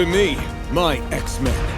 to me, my X-Men.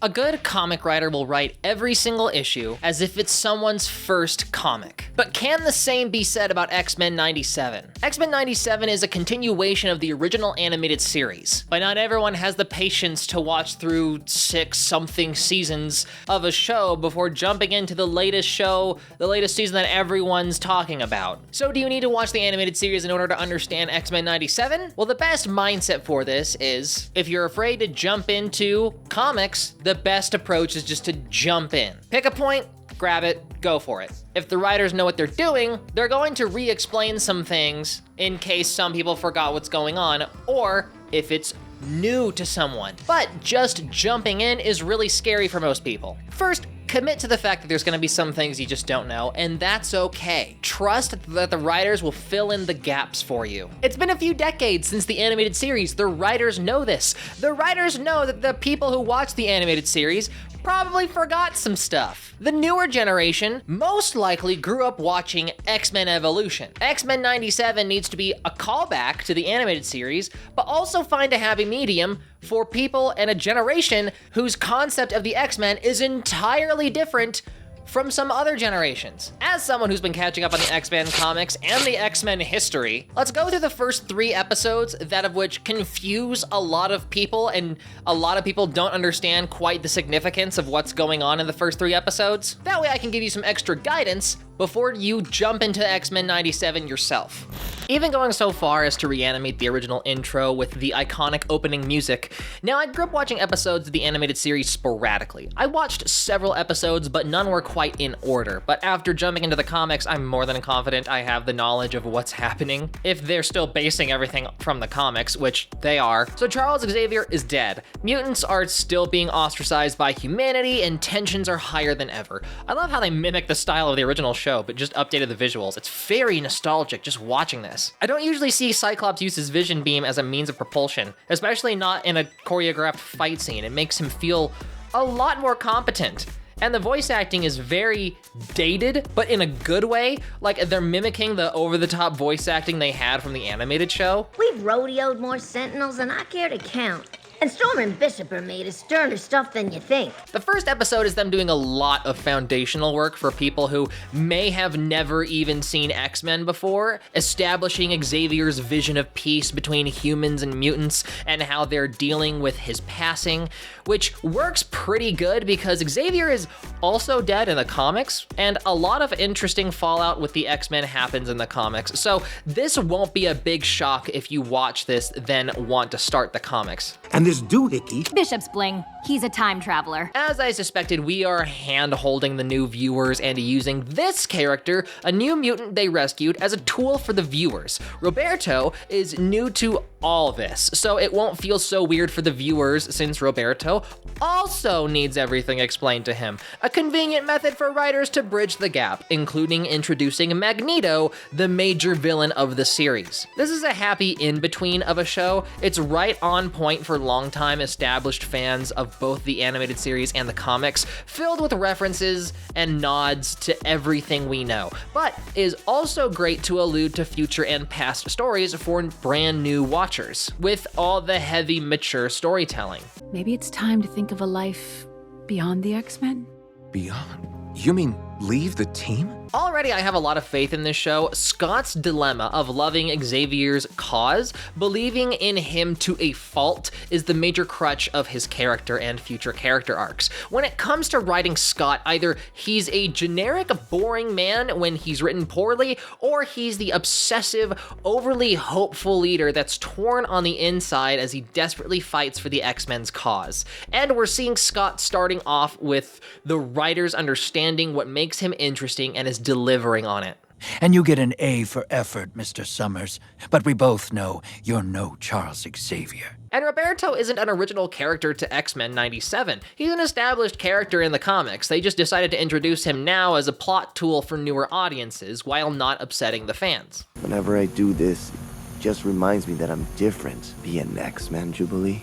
A good comic writer will write every single issue as if it's someone's first comic. But can the same be said about X-Men 97? X-Men 97 is a continuation of the original animated series, but not everyone has the patience to watch through 6-something seasons of a show before jumping into the latest show, the latest season that everyone's talking about. So do you need to watch the animated series in order to understand X-Men 97? Well, the best mindset for this is, if you're afraid to jump into comics, the best approach is just to jump in. Pick a point, grab it, go for it. If the writers know what they're doing, they're going to re-explain some things in case some people forgot what's going on, or if it's new to someone. But just jumping in is really scary for most people. First, commit to the fact that there's going to be some things you just don't know, and that's okay. Trust that the writers will fill in the gaps for you. It's been a few decades since the animated series. The writers know this. The writers know that the people who watch the animated series probably forgot some stuff. The newer generation most likely grew up watching X-Men Evolution. X-Men 97 needs to be a callback to the animated series, but also find a happy medium for people in a generation whose concept of the X-Men is entirely different from some other generations. As someone who's been catching up on the X-Men comics and the X-Men history, let's go through the first 3 episodes, that of which confuse a lot of people, and a lot of people don't understand quite the significance of what's going on in the first 3 episodes. That way I can give you some extra guidance before you jump into X-Men 97 yourself. Even going so far as to reanimate the original intro with the iconic opening music. Now, I grew up watching episodes of the animated series sporadically. I watched several episodes, but none were quite in order. But after jumping into the comics, I'm more than confident I have the knowledge of what's happening, if they're still basing everything from the comics, which they are. So Charles Xavier is dead. Mutants are still being ostracized by humanity, and tensions are higher than ever. I love how they mimic the style of the original show, but just updated the visuals. It's very nostalgic just watching this. I don't usually see Cyclops use his vision beam as a means of propulsion, especially not in a choreographed fight scene. It makes him feel a lot more competent. And the voice acting is very dated, but in a good way. Like, they're mimicking the over-the-top voice acting they had from the animated show. We've rodeoed more Sentinels than I care to count. And Storm and Bishop are made of sterner stuff than you think. The first episode is them doing a lot of foundational work for people who may have never even seen X-Men before, establishing Xavier's vision of peace between humans and mutants and how they're dealing with his passing, which works pretty good because Xavier is also dead in the comics, and a lot of interesting fallout with the X-Men happens in the comics. So this won't be a big shock if you watch this then want to start the comics. And this doohickey... Bishop's bling. He's a time traveler. As I suspected, we are hand-holding the new viewers and using this character, a new mutant they rescued, as a tool for the viewers. Roberto is new to all this, so it won't feel so weird for the viewers since Roberto also needs everything explained to him. A convenient method for writers to bridge the gap, including introducing Magneto, the major villain of the series. This is a happy in-between of a show. It's right on point for long-time established fans of both the animated series and the comics, filled with references and nods to everything we know, but is also great to allude to future and past stories for brand new watchers, with all the heavy, mature storytelling. Maybe it's time to think of a life beyond the X-Men? Beyond? You mean leave the team? Already I have a lot of faith in this show. Scott's dilemma of loving Xavier's cause, believing in him to a fault, is the major crutch of his character and future character arcs. When it comes to writing Scott, either he's a generic, boring man when he's written poorly, or he's the obsessive, overly hopeful leader that's torn on the inside as he desperately fights for the X-Men's cause. And we're seeing Scott starting off with the writers understanding what makes him interesting and is delivering on it. And you get an A for effort, Mr. Summers. But we both know you're no Charles Xavier. And Roberto isn't an original character to X-Men 97. He's an established character in the comics. They just decided to introduce him now as a plot tool for newer audiences while not upsetting the fans. Whenever I do this, it just reminds me that I'm different. Be an X-Men, Jubilee?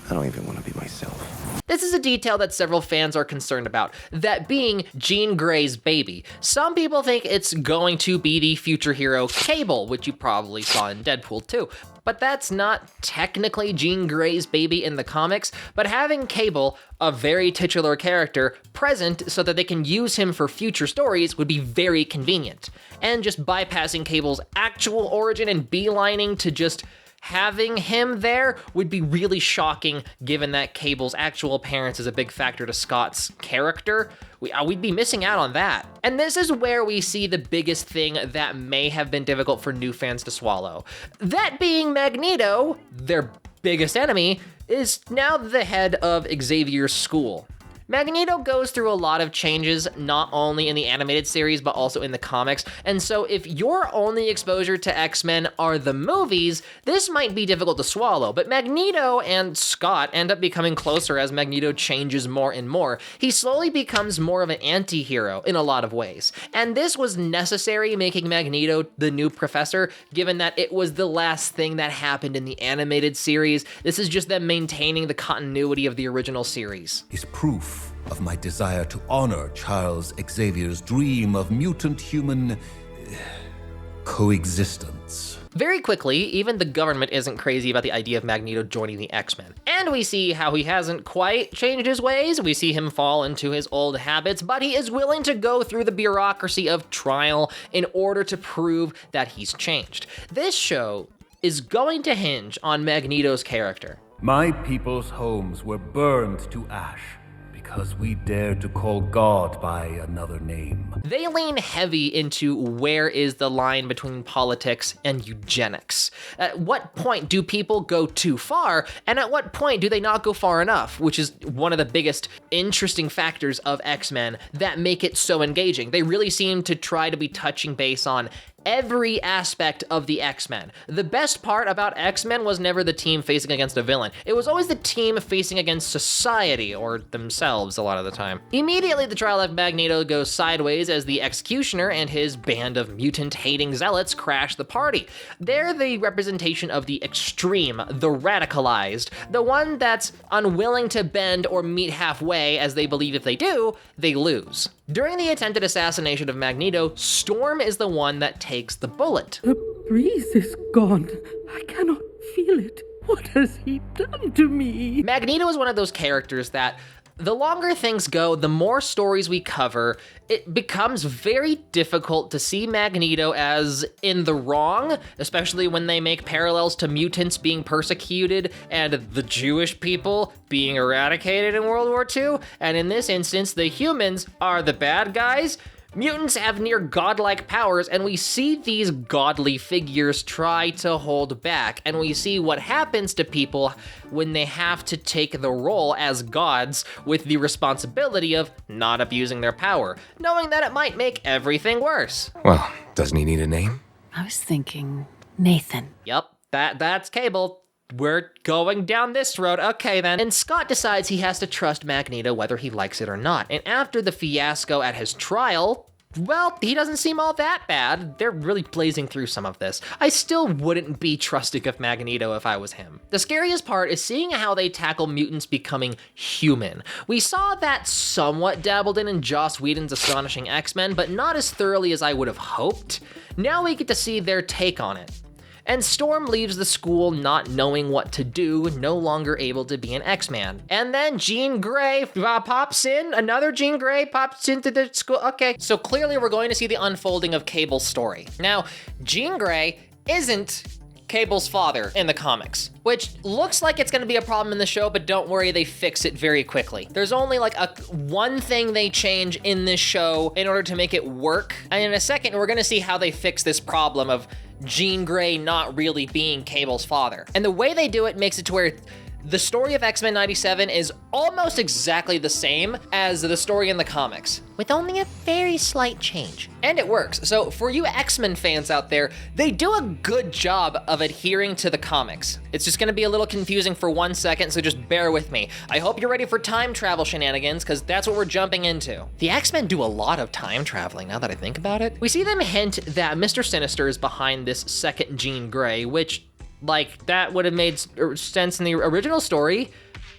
I don't even want to be myself. This is a detail that several fans are concerned about, that being Jean Grey's baby. Some people think it's going to be the future hero Cable, which you probably saw in Deadpool 2. but that's not technically Jean Grey's baby in the comics, but having Cable, a very titular character, present so that they can use him for future stories would be very convenient. And just bypassing Cable's actual origin and beelining to just having him there would be really shocking, given that Cable's actual parents is a big factor to Scott's character. We'd be missing out on that. And this is where we see the biggest thing that may have been difficult for new fans to swallow. That being Magneto, their biggest enemy, is now the head of Xavier's school. Magneto goes through a lot of changes, not only in the animated series, but also in the comics, and so if your only exposure to X-Men are the movies, this might be difficult to swallow, but Magneto and Scott end up becoming closer as Magneto changes more and more. He slowly becomes more of an anti-hero in a lot of ways, and this was necessary, making Magneto the new professor, given that it was the last thing that happened in the animated series. This is just them maintaining the continuity of the original series. Is proof of my desire to honor Charles Xavier's dream of mutant-human coexistence. Very quickly, even the government isn't crazy about the idea of Magneto joining the X-Men. And we see how he hasn't quite changed his ways. We see him fall into his old habits, but he is willing to go through the bureaucracy of trial in order to prove that he's changed. This show is going to hinge on Magneto's character. My people's homes were burned to ash because we dared to call God by another name. They lean heavy into where is the line between politics and eugenics. At what point do people go too far, and at what point do they not go far enough, which is one of the biggest interesting factors of X-Men that make it so engaging. They really seem to try to be touching base on every aspect of the X-Men. The best part about X-Men was never the team facing against a villain. It was always the team facing against society, or themselves a lot of the time. Immediately, the trial of Magneto goes sideways as the Executioner and his band of mutant-hating zealots crash the party. They're the representation of the extreme, the radicalized, the one that's unwilling to bend or meet halfway, as they believe if they do, they lose. During the attempted assassination of Magneto, Storm is the one that takes the bullet. The breeze is gone. I cannot feel it. What has he done to me? Magneto is one of those characters that the longer things go, the more stories we cover, it becomes very difficult to see Magneto as in the wrong, especially when they make parallels to mutants being persecuted and the Jewish people being eradicated in World War II. And in this instance, the humans are the bad guys. Mutants have near godlike powers, and we see these godly figures try to hold back, and we see what happens to people when they have to take the role as gods with the responsibility of not abusing their power, knowing that it might make everything worse. Well, doesn't he need a name? I was thinking Nathan. Yep, that's Cable. We're going down this road, okay then. And Scott decides he has to trust Magneto whether he likes it or not. And after the fiasco at his trial, well, he doesn't seem all that bad. They're really blazing through some of this. I still wouldn't be trusting of Magneto if I was him. The scariest part is seeing how they tackle mutants becoming human. We saw that somewhat dabbled in Joss Whedon's Astonishing X-Men, but not as thoroughly as I would have hoped. Now we get to see their take on it. And Storm leaves the school not knowing what to do, no longer able to be an X-Man. And then Jean Grey pops in, another Jean Grey pops into the school. Okay, so clearly we're going to see the unfolding of Cable's story. Now, Jean Grey isn't Cable's father in the comics, which looks like it's gonna be a problem in the show, but don't worry, they fix it very quickly. There's only like one thing they change in this show in order to make it work. And in a second, we're gonna see how they fix this problem of Jean Grey not really being Cable's father. And the way they do it makes it to where the story of X-Men 97 is almost exactly the same as the story in the comics, with only a very slight change. And it works. So for you X-Men fans out there, they do a good job of adhering to the comics. It's just gonna be a little confusing for 1 second, so just bear with me. I hope you're ready for time travel shenanigans, because that's what we're jumping into. The X-Men do a lot of time traveling, now that I think about it. We see them hint that Mr. Sinister is behind this second Jean Grey, which, like, that would have made sense in the original story,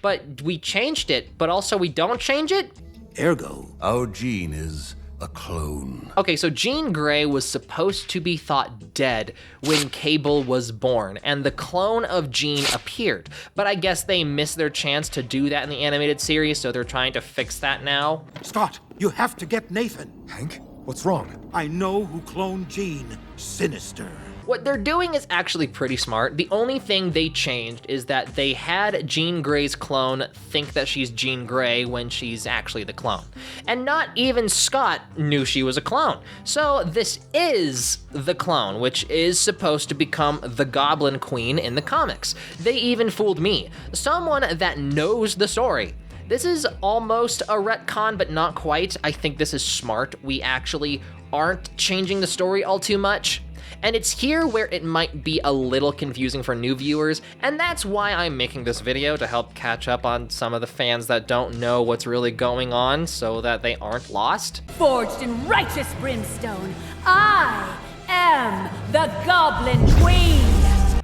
but we changed it, but also we don't change it? Ergo, our Jean is a clone. Okay, so Jean Grey was supposed to be thought dead when Cable was born, and the clone of Jean appeared. But I guess they missed their chance to do that in the animated series, so they're trying to fix that now. Scott, you have to get Nathan. Hank, what's wrong? I know who cloned Jean. Sinister. What they're doing is actually pretty smart. The only thing they changed is that they had Jean Grey's clone think that she's Jean Grey when she's actually the clone. And not even Scott knew she was a clone. So this is the clone, which is supposed to become the Goblin Queen in the comics. They even fooled me, someone that knows the story. This is almost a retcon, but not quite. I think this is smart. We actually aren't changing the story all too much. And it's here where it might be a little confusing for new viewers, and that's why I'm making this video, to help catch up on some of the fans that don't know what's really going on so that they aren't lost. Forged in righteous brimstone, I am the Goblin Queen!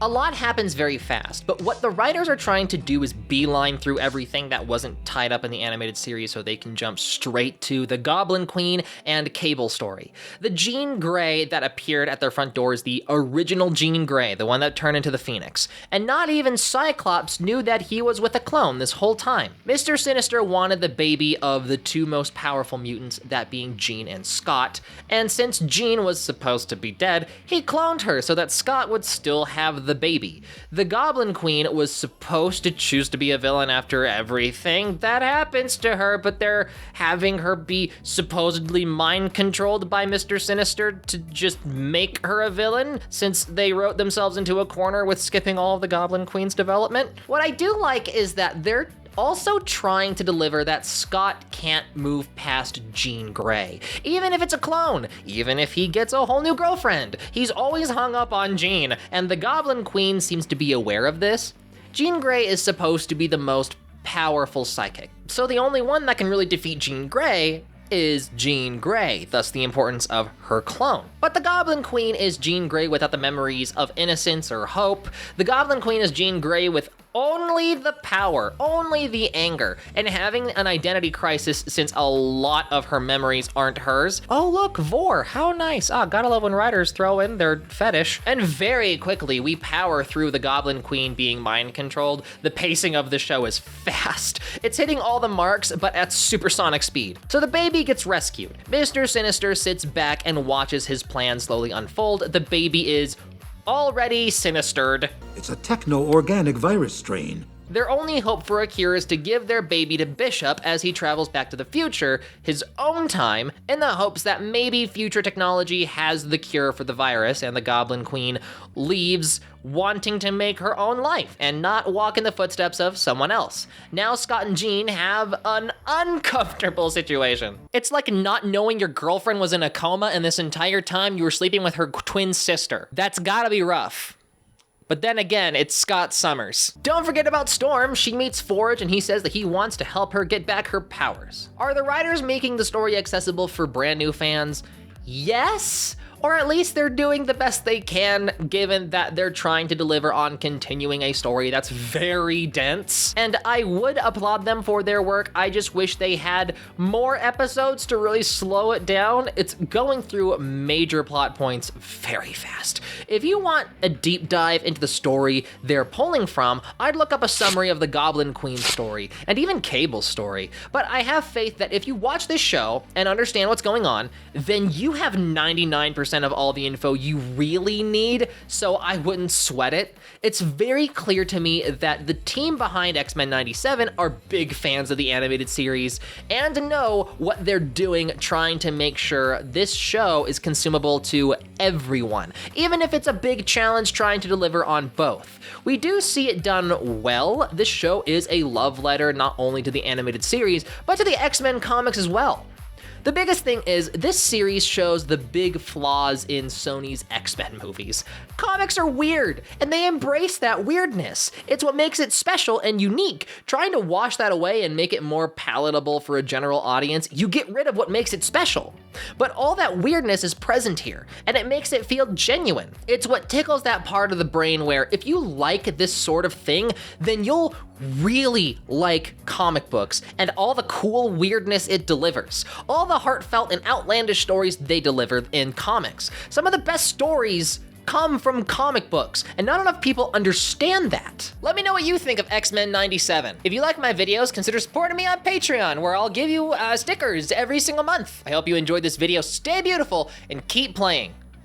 A lot happens very fast, but what the writers are trying to do is beeline through everything that wasn't tied up in the animated series so they can jump straight to the Goblin Queen and Cable story. The Jean Grey that appeared at their front door is the original Jean Grey, the one that turned into the Phoenix. And not even Cyclops knew that he was with a clone this whole time. Mr. Sinister wanted the baby of the two most powerful mutants, that being Jean and Scott, and since Jean was supposed to be dead, he cloned her so that Scott would still have the baby. The Goblin Queen was supposed to choose to be a villain after everything that happens to her, but they're having her be supposedly mind-controlled by Mr. Sinister to just make her a villain, since they wrote themselves into a corner with skipping all of the Goblin Queen's development. What I do like is that they're also trying to deliver that Scott can't move past Jean Grey. Even if it's a clone, even if he gets a whole new girlfriend, he's always hung up on Jean, and the Goblin Queen seems to be aware of this. Jean Grey is supposed to be the most powerful psychic, so the only one that can really defeat Jean Grey is Jean Grey, thus the importance of her clone. But the Goblin Queen is Jean Grey without the memories of innocence or hope. The Goblin Queen is Jean Grey with only the power, only the anger, and having an identity crisis since a lot of her memories aren't hers. Oh look, Vor, how nice. Gotta love when writers throw in their fetish. And very quickly, we power through the Goblin Queen being mind-controlled. The pacing of the show is fast. It's hitting all the marks, but at supersonic speed. So the baby gets rescued. Mr. Sinister sits back and watches his plan slowly unfold. The baby is already sinistered. It's a techno-organic virus strain. Their only hope for a cure is to give their baby to Bishop as he travels back to the future, his own time, in the hopes that maybe future technology has the cure for the virus, and the Goblin Queen leaves wanting to make her own life and not walk in the footsteps of someone else. Now Scott and Jean have an uncomfortable situation. It's like not knowing your girlfriend was in a coma and this entire time you were sleeping with her twin sister. That's gotta be rough. But then again, it's Scott Summers. Don't forget about Storm. She meets Forge and he says that he wants to help her get back her powers. Are the writers making the story accessible for brand new fans? Yes, or at least they're doing the best they can given that they're trying to deliver on continuing a story that's very dense. And I would applaud them for their work. I just wish they had more episodes to really slow it down. It's going through major plot points very fast. If you want a deep dive into the story they're pulling from, I'd look up a summary of the Goblin Queen story and even Cable's story. But I have faith that if you watch this show and understand what's going on, then you have 99% of all the info you really need, so I wouldn't sweat it. It's very clear to me that the team behind X-Men 97 are big fans of the animated series and know what they're doing, trying to make sure this show is consumable to everyone, even if it's a big challenge trying to deliver on both. We do see it done well. This show is a love letter not only to the animated series, but to the X-Men comics as well. The biggest thing is, this series shows the big flaws in Sony's X-Men movies. Comics are weird, and they embrace that weirdness. It's what makes it special and unique. Trying to wash that away and make it more palatable for a general audience, you get rid of what makes it special. But all that weirdness is present here, and it makes it feel genuine. It's what tickles that part of the brain where if you like this sort of thing, then you'll really like comic books and all the cool weirdness it delivers. All the heartfelt and outlandish stories they deliver in comics. Some of the best stories come from comic books, and not enough people understand that. Let me know what you think of X-Men 97. If you like my videos, consider supporting me on Patreon, where I'll give you stickers every single month. I hope you enjoyed this video. Stay beautiful and keep playing.